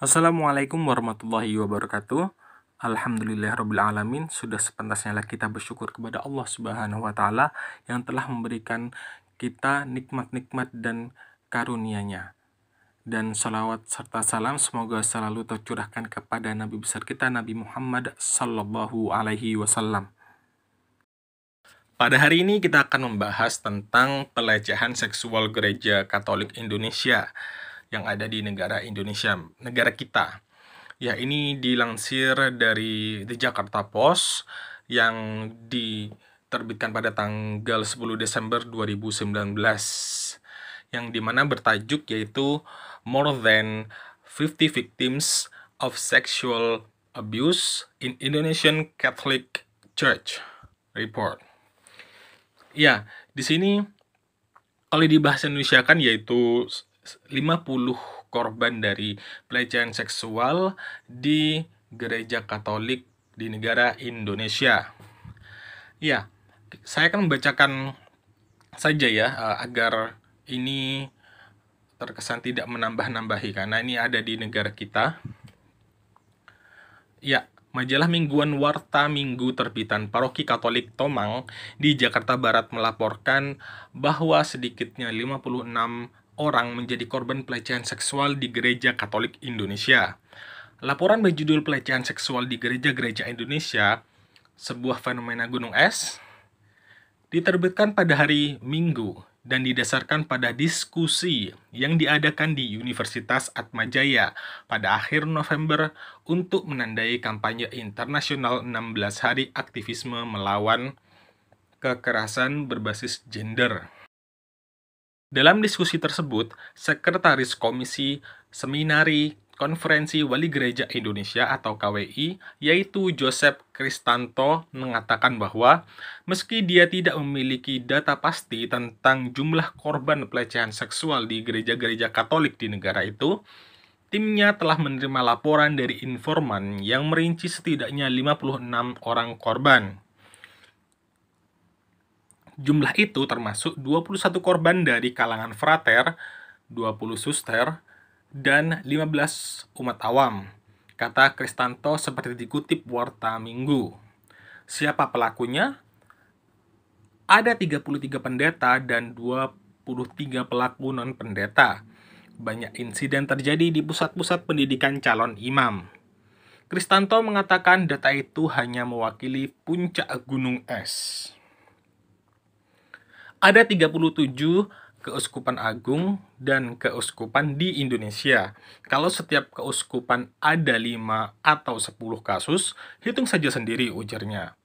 Assalamualaikum warahmatullahi wabarakatuh. Alhamdulillahirrabbilalamin. Sudah sepantasnya lah kita bersyukur kepada Allah Subhanahu wa Ta'ala yang telah memberikan kita nikmat-nikmat dan karunia-Nya. Dan salawat serta salam semoga selalu tercurahkan kepada Nabi besar kita, Nabi Muhammad Sallallahu Alaihi Wasallam. Pada hari ini kita akan membahas tentang pelecehan seksual gereja Katolik Indonesia yang ada di negara Indonesia, negara kita. Ya, ini dilansir dari The Jakarta Post yang diterbitkan pada tanggal 10 Desember 2019, yang dimana bertajuk yaitu More Than 50 Victims of Sexual Abuse in Indonesian Catholic Church Report. Ya, di sini kalau di bahasa Indonesia kan yaitu 50 korban dari pelecehan seksual di gereja Katolik di negara Indonesia. Ya, saya akan membacakan saja ya agar ini terkesan tidak menambah-nambahi karena ini ada di negara kita. Ya, majalah mingguan Warta Minggu terbitan Paroki Katolik Tomang di Jakarta Barat melaporkan bahwa sedikitnya 56 orang menjadi korban pelecehan seksual di gereja Katolik Indonesia. Laporan berjudul Pelecehan Seksual di Gereja-Gereja Indonesia, sebuah fenomena gunung es, diterbitkan pada hari Minggu dan didasarkan pada diskusi yang diadakan di Universitas Atmajaya pada akhir November untuk menandai kampanye internasional 16 hari aktivisme melawan kekerasan berbasis gender. Dalam diskusi tersebut, Sekretaris Komisi Seminari Konferensi Wali Gereja Indonesia atau KWI, yaitu Joseph Kristanto, mengatakan bahwa meski dia tidak memiliki data pasti tentang jumlah korban pelecehan seksual di gereja-gereja Katolik di negara itu, timnya telah menerima laporan dari informan yang merinci setidaknya 56 orang korban. Jumlah itu termasuk 21 korban dari kalangan frater, 20 suster, dan 15 umat awam, kata Kristanto seperti dikutip Warta Minggu. Siapa pelakunya? Ada 33 pendeta dan 23 pelaku non-pendeta. Banyak insiden terjadi di pusat-pusat pendidikan calon imam. Kristanto mengatakan data itu hanya mewakili puncak gunung es. Ada 37 keuskupan agung dan keuskupan di Indonesia. Kalau setiap keuskupan ada 5 atau 10 kasus, hitung saja sendiri, ujarnya.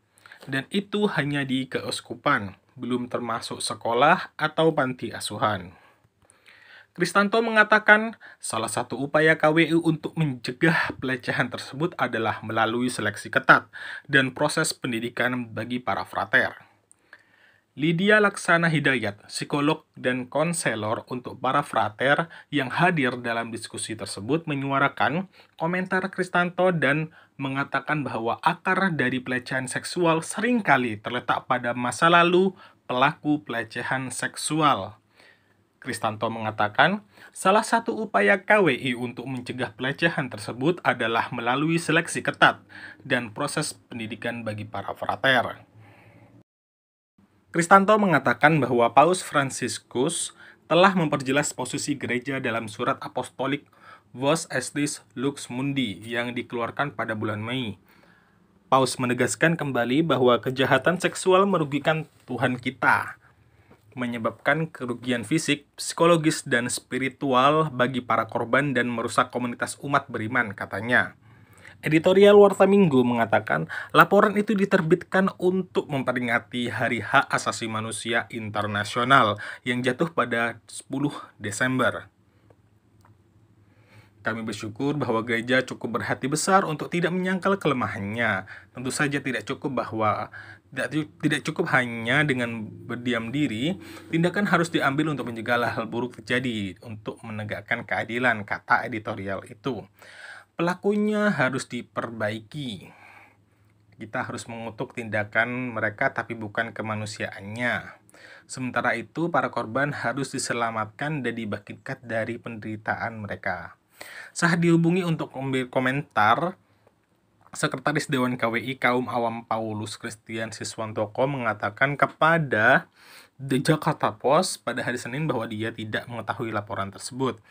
Dan itu hanya di keuskupan, belum termasuk sekolah atau panti asuhan. Kristanto mengatakan salah satu upaya KWU untuk mencegah pelecehan tersebut adalah melalui seleksi ketat dan proses pendidikan bagi para frater. Lydia Laksana Hidayat, psikolog dan konselor untuk para frater yang hadir dalam diskusi tersebut, menyuarakan komentar Kristanto dan mengatakan bahwa akar dari pelecehan seksual seringkali terletak pada masa lalu pelaku pelecehan seksual. Kristanto mengatakan, salah satu upaya KWI untuk mencegah pelecehan tersebut adalah melalui seleksi ketat dan proses pendidikan bagi para frater. Kristanto mengatakan bahwa Paus Fransiskus telah memperjelas posisi gereja dalam surat apostolik Vos Estis Lux Mundi yang dikeluarkan pada bulan Mei. Paus menegaskan kembali bahwa kejahatan seksual merugikan Tuhan kita, menyebabkan kerugian fisik, psikologis, dan spiritual bagi para korban dan merusak komunitas umat beriman, katanya. Editorial Warta Minggu mengatakan laporan itu diterbitkan untuk memperingati Hari Hak Asasi Manusia Internasional yang jatuh pada 10 Desember. Kami bersyukur bahwa gereja cukup berhati besar untuk tidak menyangkal kelemahannya. Tentu saja tidak cukup hanya dengan berdiam diri, tindakan harus diambil untuk mencegah hal buruk terjadi, untuk menegakkan keadilan, kata editorial itu. Pelakunya harus diperbaiki. Kita harus mengutuk tindakan mereka tapi bukan kemanusiaannya. Sementara itu, para korban harus diselamatkan dan dibangkitkan dari penderitaan mereka. Saat dihubungi untuk memberi komentar, Sekretaris Dewan KWI Kaum Awam Paulus Christian Siswantoko mengatakan kepada The Jakarta Post pada hari Senin bahwa dia tidak mengetahui laporan tersebut.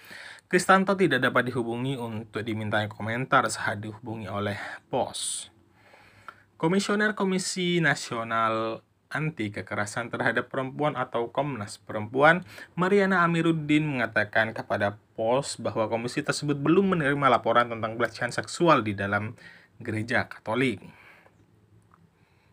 Kristanto tidak dapat dihubungi untuk dimintai komentar saat dihubungi oleh Post. Komisioner Komisi Nasional Anti Kekerasan Terhadap Perempuan atau Komnas Perempuan, Mariana Amiruddin mengatakan kepada Post bahwa komisi tersebut belum menerima laporan tentang pelecehan seksual di dalam Gereja Katolik.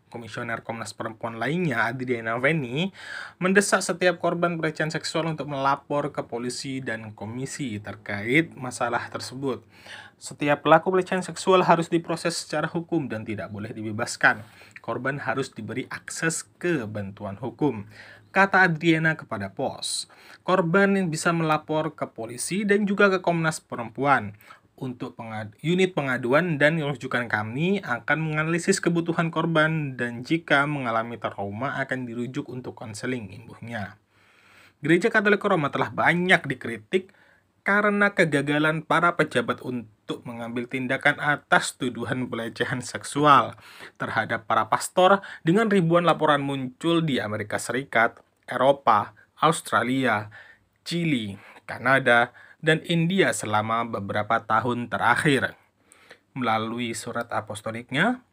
Komisioner Komnas Perempuan lainnya, Adriana Veni, mendesak setiap korban pelecehan seksual untuk melapor ke polisi dan komisi terkait masalah tersebut. Setiap pelaku pelecehan seksual harus diproses secara hukum dan tidak boleh dibebaskan. Korban harus diberi akses ke bantuan hukum, kata Adriana kepada Pos. Korban yang bisa melapor ke polisi dan juga ke Komnas Perempuan. Untuk unit pengaduan dan rujukan kami akan menganalisis kebutuhan korban dan jika mengalami trauma akan dirujuk untuk konseling, imbuhnya. Gereja Katolik Roma telah banyak dikritik karena kegagalan para pejabat untuk mengambil tindakan atas tuduhan pelecehan seksual terhadap para pastor dengan ribuan laporan muncul di Amerika Serikat, Eropa, Australia, Chili, Kanada, dan India selama beberapa tahun terakhir. Melalui surat apostoliknya,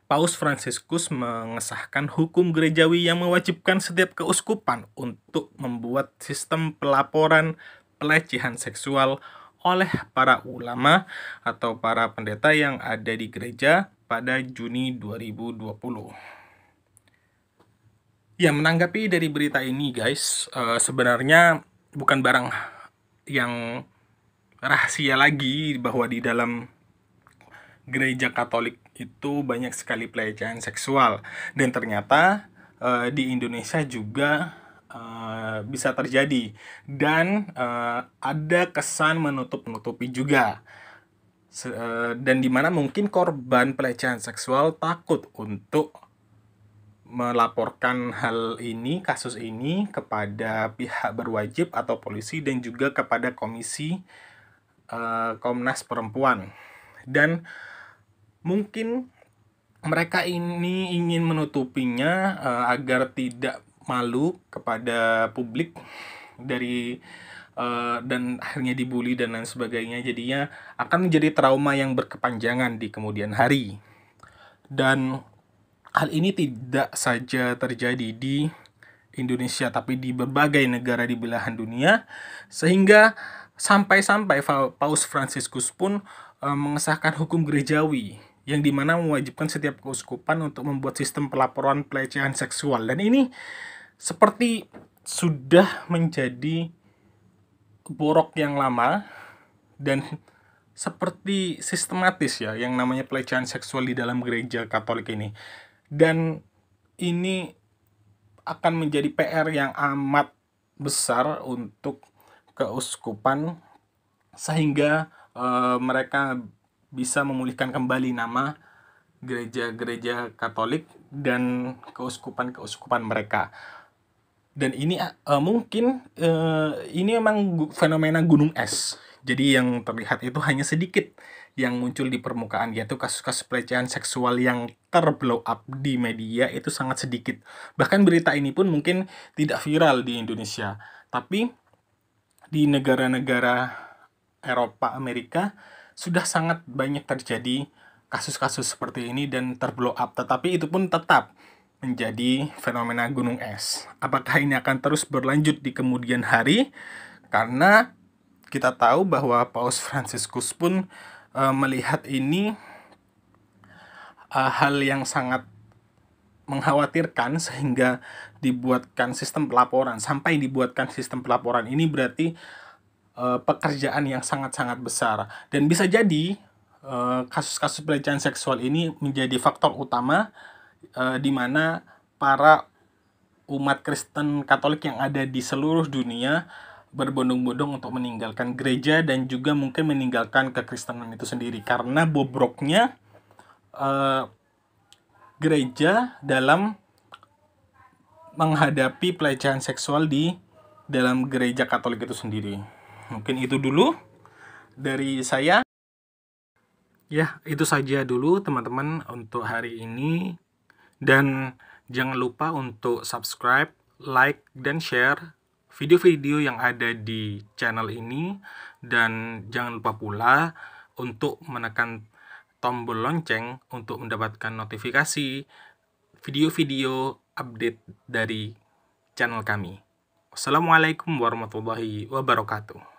Paus Fransiskus mengesahkan hukum gerejawi yang mewajibkan setiap keuskupan untuk membuat sistem pelaporan pelecehan seksual oleh para ulama atau para pendeta yang ada di gereja pada Juni 2020. Ya, menanggapi dari berita ini guys, sebenarnya bukan barang yang rahasia lagi bahwa di dalam gereja Katolik itu banyak sekali pelecehan seksual dan ternyata di Indonesia juga bisa terjadi dan ada kesan menutup-nutupi juga dan dimana mungkin korban pelecehan seksual takut untuk melaporkan kasus ini kepada pihak berwajib atau polisi dan juga kepada komisi Komnas Perempuan. Dan mungkin mereka ini ingin menutupinya agar tidak malu kepada publik dari dan akhirnya dibully dan lain sebagainya. Jadinya akan menjadi trauma yang berkepanjangan di kemudian hari. Dan hal ini tidak saja terjadi di Indonesia, tapi di berbagai negara di belahan dunia, sehingga sampai-sampai Paus Fransiskus pun mengesahkan hukum gerejawi, yang dimana mewajibkan setiap keuskupan untuk membuat sistem pelaporan pelecehan seksual. Dan ini seperti sudah menjadi borok yang lama, dan seperti sistematis ya, yang namanya pelecehan seksual di dalam gereja Katolik ini. Dan ini akan menjadi PR yang amat besar untuk keuskupan sehingga mereka bisa memulihkan kembali nama gereja-gereja Katolik dan keuskupan-keuskupan mereka. Dan ini mungkin ini memang fenomena gunung es. Jadi yang terlihat itu hanya sedikit yang muncul di permukaan, yaitu kasus-kasus pelecehan seksual yang terblow up di media itu sangat sedikit. Bahkan berita ini pun mungkin tidak viral di Indonesia. Tapi di negara-negara Eropa, Amerika sudah sangat banyak terjadi kasus-kasus seperti ini dan terblow up. Tetapi itu pun tetap menjadi fenomena gunung es. Apakah ini akan terus berlanjut di kemudian hari? Karena kita tahu bahwa Paus Fransiskus pun melihat ini hal yang sangat mengkhawatirkan sehingga dibuatkan sistem pelaporan. Sampai dibuatkan sistem pelaporan ini berarti pekerjaan yang sangat-sangat besar. Dan bisa jadi kasus-kasus pelecehan seksual ini menjadi faktor utama di mana para umat Kristen Katolik yang ada di seluruh dunia berbondong-bondong untuk meninggalkan gereja dan juga mungkin meninggalkan kekristenan itu sendiri karena bobroknya gereja dalam menghadapi pelecehan seksual di dalam gereja Katolik itu sendiri. Mungkin itu dulu dari saya. Ya, itu saja dulu teman-teman untuk hari ini. Dan jangan lupa untuk subscribe, like, dan share video-video yang ada di channel ini. Dan jangan lupa pula untuk menekan tombol lonceng untuk mendapatkan notifikasi video-video update dari channel kami. Wassalamualaikum warahmatullahi wabarakatuh.